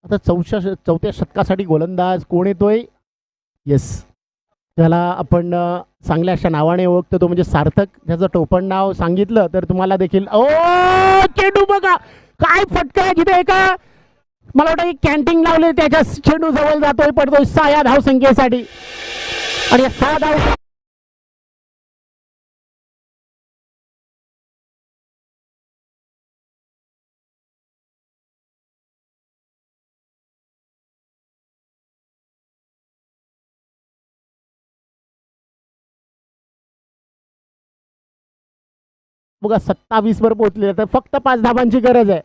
आता चौथ्या शतकासाठी गोलंदाज कोण येतोय? येस, त्याला आपण चांगल्या अशा नावाने ओळखतो, तो म्हणजे सार्थक. त्याचं टोपण नाव सांगितलं तर तुम्हाला देखील ओ चेंडू बघा काय फटका आहे जिथे एका मला वाटतं कॅन्टीन लावले त्याच्या चेंडू जवळ जातोय, पडतोय 6 या धावसंख्येसाठी. आणि 6 धाव बघा 27 वर पोहोचले, तर फक्त 5 धाबांची गरज आहे.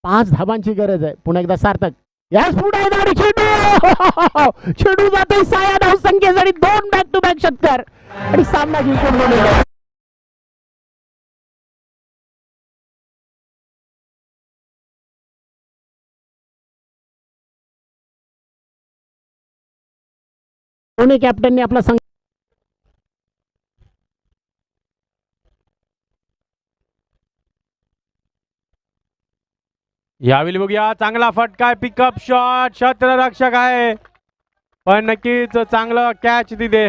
5 धाबांची गरज आहे. पुन्हा एकदा सार्थक याच पुढे चेंडू चेंडू जातोय 6 या धावसंख्येसाठी. 2 बॅक टू बॅक षटकार आणि सामना जिंकून गेलेला आहे. पुणे कॅप्टनने आपला संघ यावेळी बघूया चांगला फटका, पिकअप शॉट, क्षेत्ररक्षक आहे पण नक्कीच चांगलं कॅच तिथे.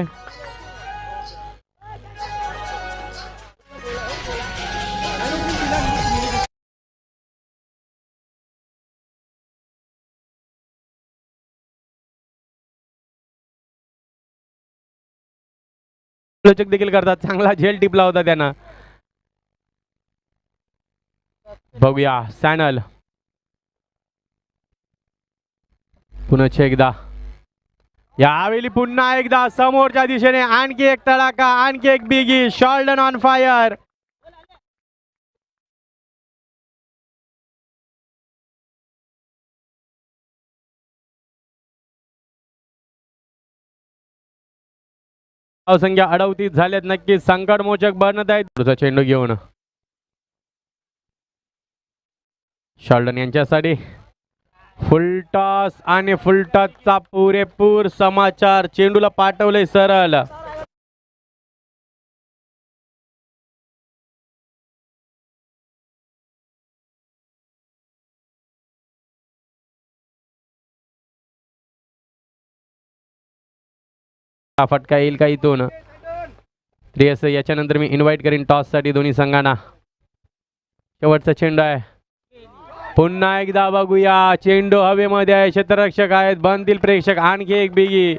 देखील करतात, चांगला झेल टिपला होता त्यांना. बघूया सॅनल पुन्हा एकदा, यावेळी पुन्हा एकदा समोरच्या दिशेने आणखी एक तडाखा, आणखी एक बिगी. शॉल्डन ऑन फायर. धावसंख्या 38 झाल्यात, नक्कीच संकटमोचक बनत आहेत. पुढचा चेंडू घेऊन शॉल्डन यांच्यासाठी फुलटॉस आणि फुलटॉसचा पुरेपूर समाचार. चेंडूला पाठवले सरळ. फटका येईल का इथून? प्रियस याच्यानंतर मी इन्व्हाइट करीन टॉस साठी दोन्ही संघांना. शेवटचा चेंडू आहे. पुन्हा एकदा बघूया, चेंडू हवेमध्ये आहे, क्षेत्ररक्षक आहेत, बनतील प्रेक्षक. आणखी एक बिगी.